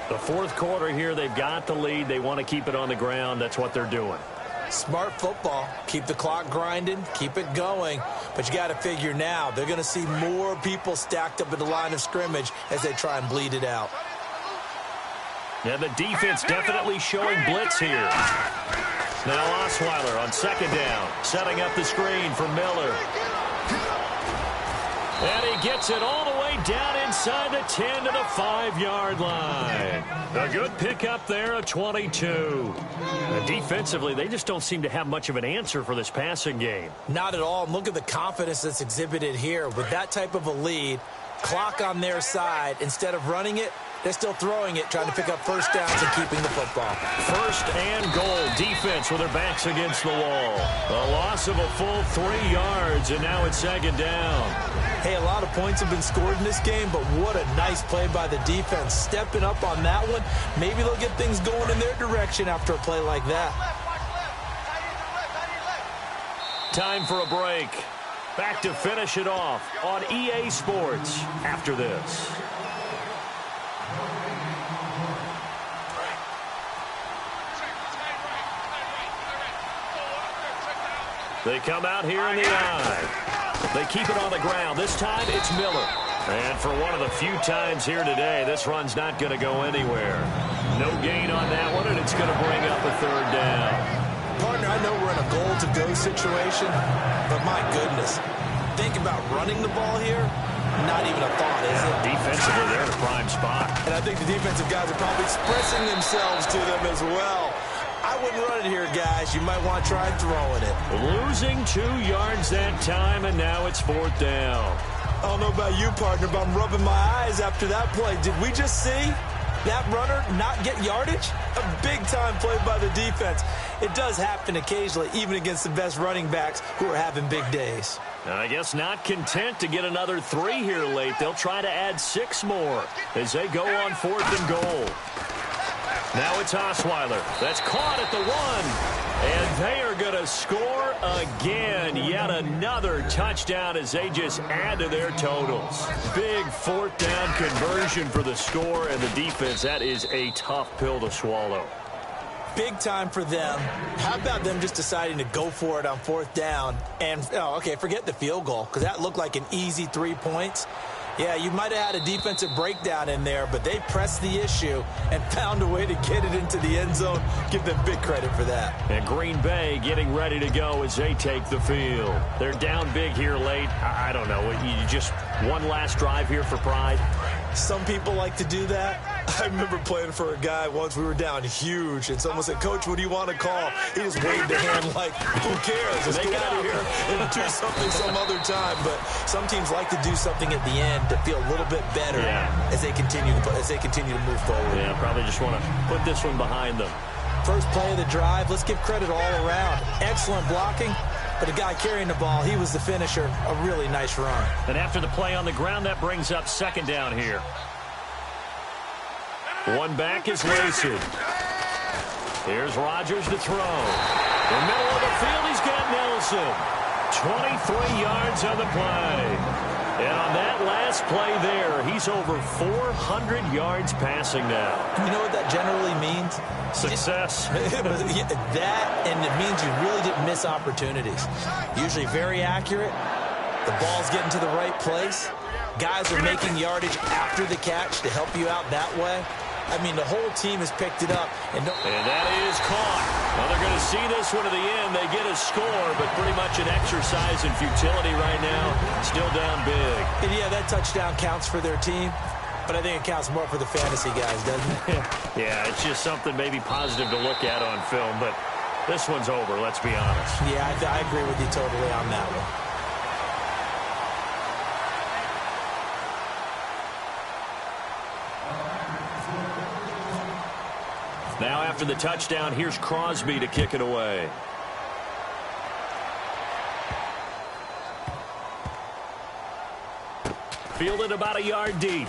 The fourth quarter here, they've got the lead. They want to keep it on the ground. That's what they're doing. Smart football. Keep the clock grinding. Keep it going. But you got to figure now, they're going to see more people stacked up at the line of scrimmage as they try and bleed it out. And the defense definitely showing blitz here. Now Osweiler on second down, setting up the screen for Miller. And he gets it all the way down inside the 10 to the 5-yard line. A good pickup there, a 22. And defensively, they just don't seem to have much of an answer for this passing game. Not at all. And look at the confidence that's exhibited here. With that type of a lead, clock on their side, instead of running it, they're still throwing it, trying to pick up first downs and keeping the football. First and goal. Defense with their backs against the wall. A loss of a full 3 yards, and now it's second down. Hey, a lot of points have been scored in this game, but what a nice play by the defense. Stepping up on that one. Maybe they'll get things going in their direction after a play like that. Time for a break. Back to finish it off on EA Sports after this. They come out here in the eye. They keep it on the ground. This time it's Miller. And for one of the few times here today, this run's not going to go anywhere. No gain on that one, and it's going to bring up a third down. Partner, I know we're in a goal-to-go situation, but my goodness, think about running the ball here. Not even a thought, is it? Defensively, they're in a prime spot. And I think the defensive guys are probably expressing themselves to them as well. I wouldn't run it here, guys. You might want to try throwing it. Losing 2 yards that time, and now it's fourth down. I don't know about you, partner, but I'm rubbing my eyes after that play. Did we just see that runner not get yardage? A big-time play by the defense. It does happen occasionally, even against the best running backs who are having big days. I guess not content to get another 3 here late. They'll try to add 6 more as they go on fourth and goal. Now it's Osweiler. That's caught at the 1. And they are going to score again. Yet another touchdown as they just add to their totals. Big fourth down conversion for the score, and the defense, that is a tough pill to swallow. Big time for them. How about them just deciding to go for it on fourth down? And, forget the field goal, because that looked like an easy 3 points. Yeah, you might have had a defensive breakdown in there, but they pressed the issue and found a way to get it into the end zone. Give them big credit for that. And Green Bay getting ready to go as they take the field. They're down big here late. I don't know. You just one last drive here for pride? Some people like to do that. I remember playing for a guy once. We were down huge, and someone said, "Coach, what do you want to call?" He just waved a hand like, "Who cares? Let's get out of here and do something some other time." But some teams like to do something at the end to feel a little bit better as they continue to move forward. Yeah, probably just want to put this one behind them. First play of the drive. Let's give credit all around. Excellent blocking. But the guy carrying the ball, he was the finisher. A really nice run. And after the play on the ground, that brings up second down here. One back is Lacey. Here's Rodgers to throw. In the middle of the field, he's got Nelson. 23 yards on the play. And on that last play there, he's over 400 yards passing now. You know what that generally means? Success. That, and it means you really didn't miss opportunities. Usually very accurate. The ball's getting to the right place. Guys are making yardage after the catch to help you out that way. I mean, the whole team has picked it up. And that is caught. Well, they're going to see this one to the end. They get a score, but pretty much an exercise in futility right now. Still down big. And yeah, that touchdown counts for their team. But I think it counts more for the fantasy guys, doesn't it? Yeah, it's just something maybe positive to look at on film. But this one's over, let's be honest. Yeah, I agree with you totally on that one. Now after the touchdown, here's Crosby to kick it away. Fielded about a yard deep.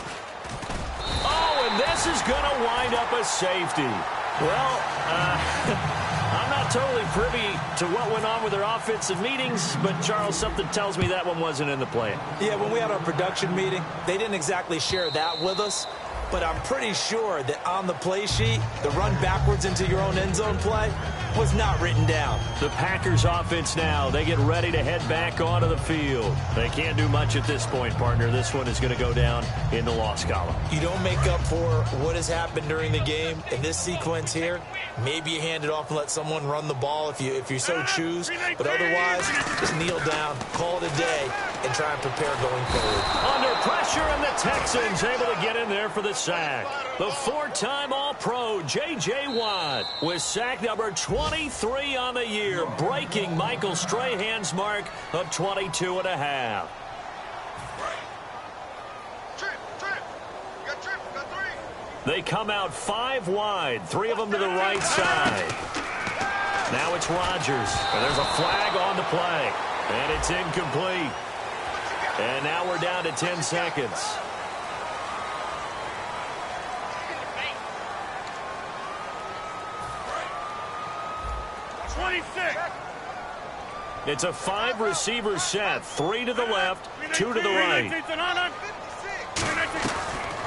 Oh, and this is going to wind up a safety. Well, I'm not totally privy to what went on with their offensive meetings, but, Charles, something tells me that one wasn't in the plan. Yeah, when we had our production meeting, they didn't exactly share that with us, but I'm pretty sure that on the play sheet, the run backwards into your own end zone play was not written down. The Packers offense now, they get ready to head back onto the field. They can't do much at this point, partner. This one is going to go down in the loss column. You don't make up for what has happened during the game in this sequence here. Maybe you hand it off and let someone run the ball if you so choose. But otherwise, just kneel down, call it a day, and try and prepare going forward. Under pressure, and the Texans able to get in there for the sack. The four-time All-Pro J.J. Watt with sack number 23 on the year, breaking Michael Strahan's mark of 22 and a half. They come out 5 wide, 3 of them to the right side. Now it's Rodgers, and there's a flag on the play, and it's incomplete. And now we're down to 10 seconds. It's a 5-receiver set, 3 to the left, 2 to the right.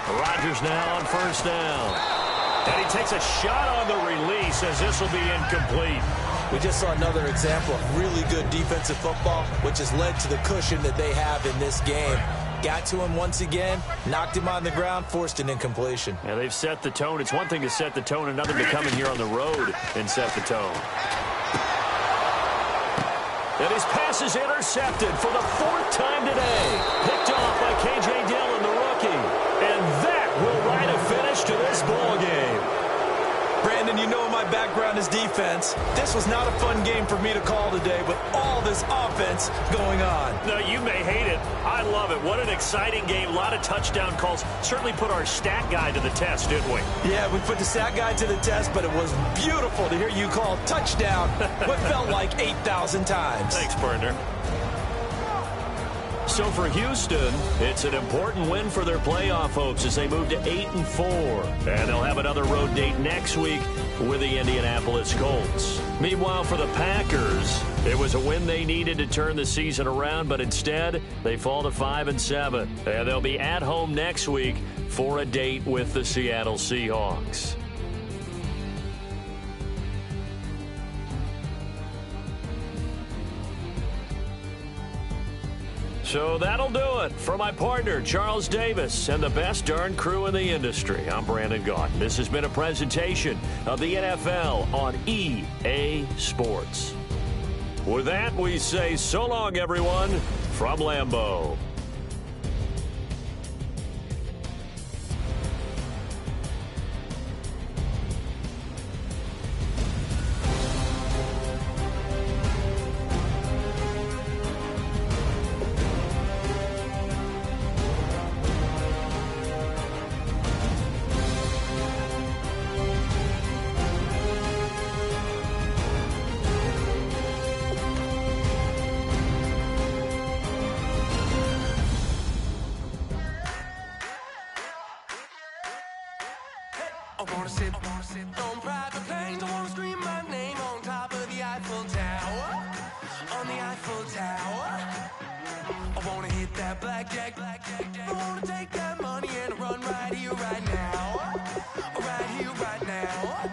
Rodgers now on first down. And he takes a shot on the release as this will be incomplete. We just saw another example of really good defensive football, which has led to the cushion that they have in this game. Got to him once again, knocked him on the ground, forced an incompletion. Yeah, they've set the tone. It's one thing to set the tone, another to come in here on the road and set the tone. And his pass is intercepted for the 4th time today. Picked off by K.J. Dillon, the rookie. And that will write a finish to this ball game. Brandon, you know my background is defense. This was not a fun game for me to call today, with all this offense going on. No, you may hate it. I love it. What an exciting game. A lot of touchdown calls. Certainly put our stat guy to the test, didn't we? Yeah, we put the stat guy to the test, but it was beautiful to hear you call touchdown what felt like 8,000 times. Thanks, partner. So for Houston, it's an important win for their playoff hopes as they move to 8-4. And they'll have another road date next week with the Indianapolis Colts. Meanwhile, for the Packers, it was a win they needed to turn the season around, but instead they fall to 5-7. And they'll be at home next week for a date with the Seattle Seahawks. So that'll do it for my partner, Charles Davis, and the best darn crew in the industry. I'm Brandon Gaughan. This has been a presentation of the NFL on EA Sports. With that, we say so long, everyone, from Lambeau. I wanna sit on private planes. I wanna scream my name on top of the Eiffel Tower. On the Eiffel Tower. I wanna hit that blackjack. I wanna take that money and run right here, right now. Right here, right now.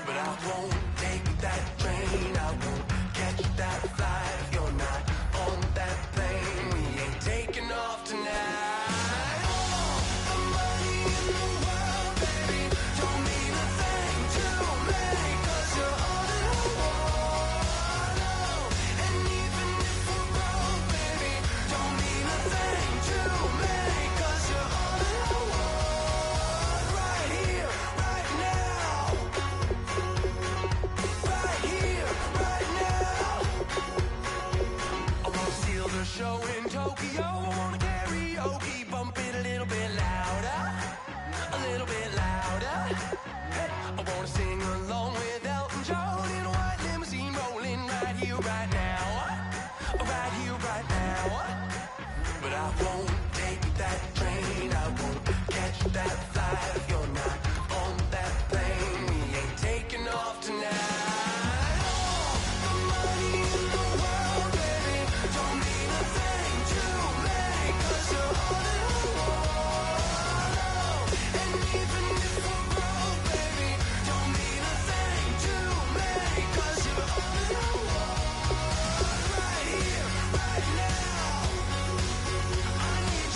But I won't take that train. I won't catch that flight if you're not on that plane. We ain't taking off tonight. Show in Tokyo, I wanna karaoke, bump it a little bit louder, hey, I wanna sing I won't take that train, I won't catch that flight if you're not on that plane. We ain't taking off tonight. All the money in the world, baby, don't mean a thing to me, 'cause you're all in a wall. And even if we're broke, baby, don't mean a thing to me, 'cause you're all in a wall. Right here, right now, I need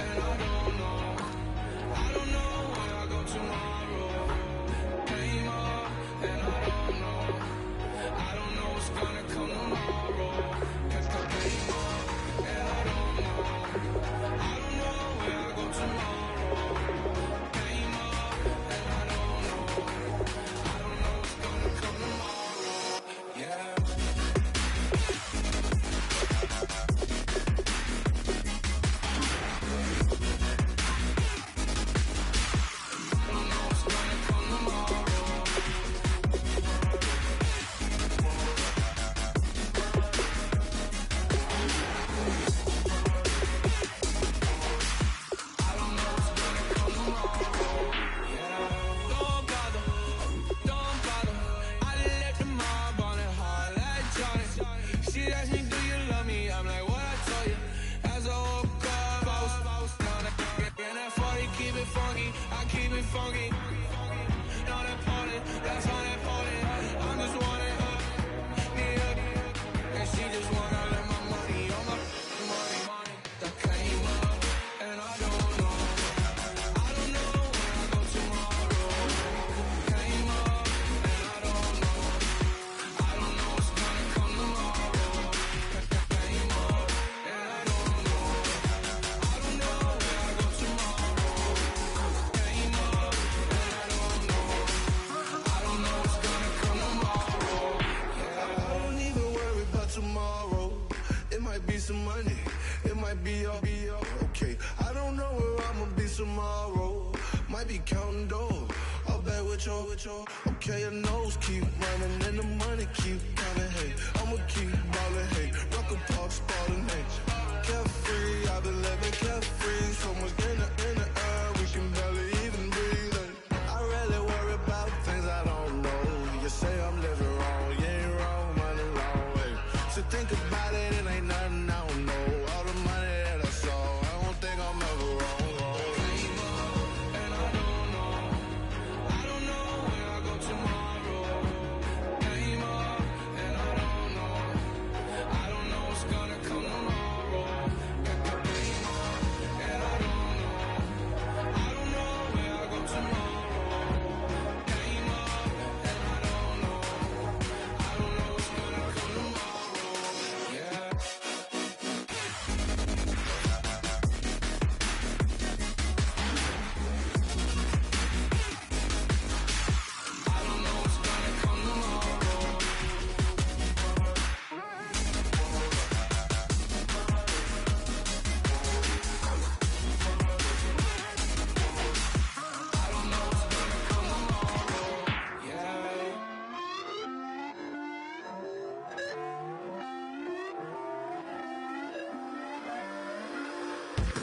and I don't know. I don't know where I go tomorrow. Came up, and I don't know. I don't know what's gonna come tomorrow. Came up, and I don't know. I don't know where I go tomorrow. Came up, and I don't know. I don't know what's gonna come tomorrow. Yeah. Funky, not important, that's unimportant. I'm just wanting her, need her, and she just wanna let my money on my money. That came up, and I don't know. I don't know where I go tomorrow. Came up, and I don't know. I don't know what's gonna come tomorrow. Came up, and I don't know. I don't know where I go tomorrow. Came up. Tomorrow, it might be some money, it might be all okay. I don't know where I'ma be tomorrow. Might be counting dough, I'll bet with your. Okay, your nose keep running and the money keep coming. Hey, I'ma keep ballin'. Hey, rock a park, spallin'. Hey, carefree, I've been living carefree. So much in the air, we can barely even breathe. I really worry about things I don't know. You say I'm living wrong, you ain't wrong, money long. So think about it, it ain't nothing I don't know. All the money that I saw, I don't think I'm ever wrong. Came up, and I don't know. I don't know where I go tomorrow. Came up, and I don't know. I don't know what's gonna come tomorrow. Came up, and I don't know. I don't know where I go tomorrow. Came up, and I don't know. I don't know what's gonna come tomorrow.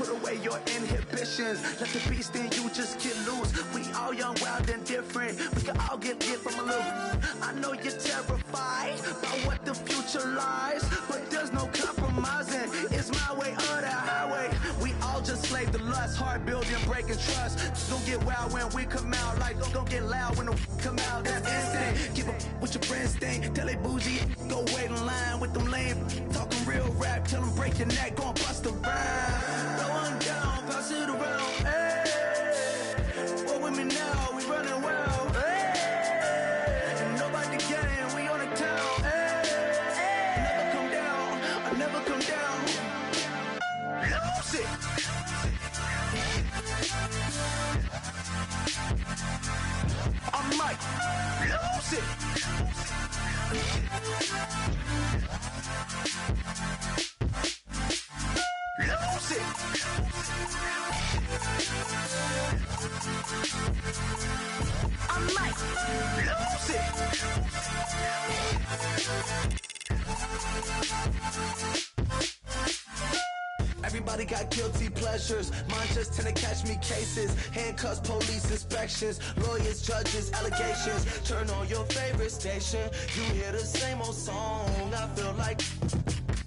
Put away your inhibitions. Let the beast in you just get loose. We all young, wild, and different. We can all get from a little. I know you're terrified by what the future lies, but there's no compromising. It's my way or the highway. We all just slave the lust, hard building, breaking trust. Don't get wild when we come out. Like don't get loud when the come out. That's instinct. Keep up with your friends thing. Tell they bougie, go wait in line with them lame. Talking real rap, tell them break your neck, go and bust a rhyme. Going down, pass it around. Hey, what with me now? We running wild. Hey, and nobody can. We on the town. Hey, I never come down. I never come down. Lose it. I might lose it. Lose it. I might lose it. Everybody got guilty pleasures. Mine just tend to catch me cases. Handcuffs, police inspections, lawyers, judges, allegations. Turn on your favorite station. You hear the same old song. I feel like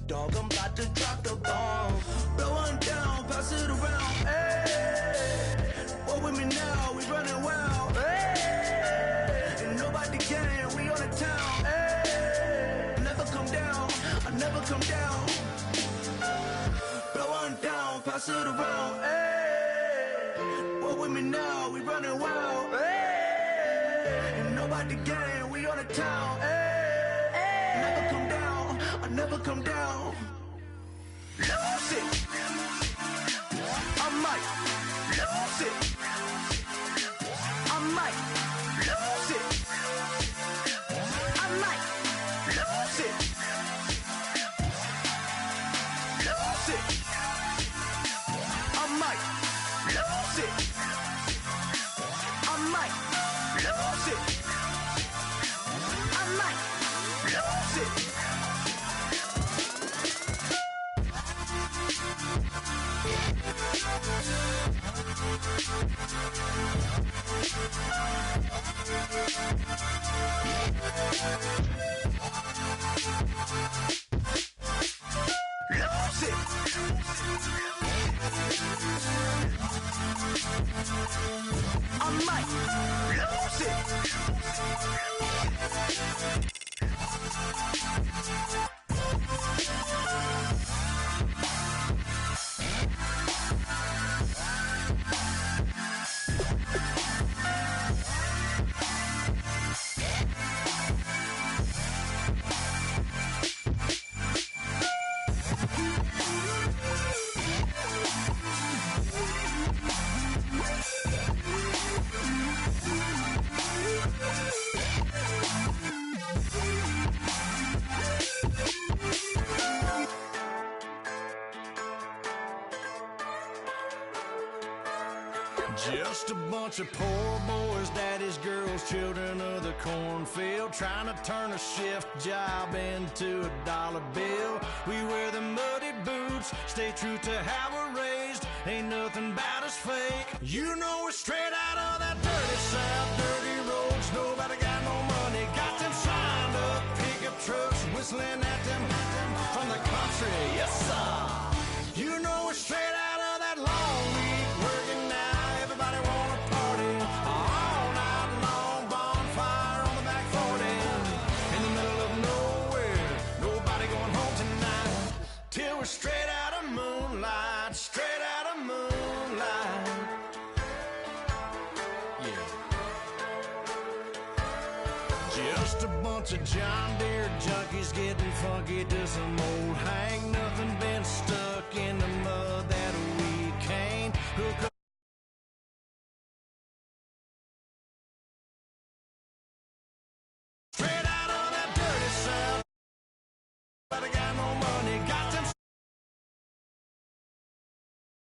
dog, I'm about to drop the bomb. Blow one down, pass it around. Hey, what with me now? We running wild. Hey, and nobody can. We on the town. Hey, never come down. I never come down. Blow one down, pass boss of the road. Hey, walk with me now, we running wild. Hey, and nobody gang, we on the town. Hey, never come down, I never come down. Lose it, I might lose it. I might lose it. I might lose it. Lose it. I might lose it. I might lose it. I might lose it. Lose it. I might lose it. Just a bunch of poor boys, daddies, girls, children of the cornfield, trying to turn a shift job into a dollar bill. We wear the muddy boots, stay true to how we're raised. Ain't nothing about us fake. You know we're straight out of that dirty south, dirty roads. Nobody got no money, got them signed up pickup trucks, whistling at them from the country. Yes, sir. You know we're straight out of that long week working now. Everybody wanna party all night long, bonfire on the back 40, in the middle of nowhere, nobody going home tonight, till we're straight out of moonlight, straight out of moonlight. Yeah. Just a bunch of John Deere junkies getting funky to some old hang, nothing been stuck in the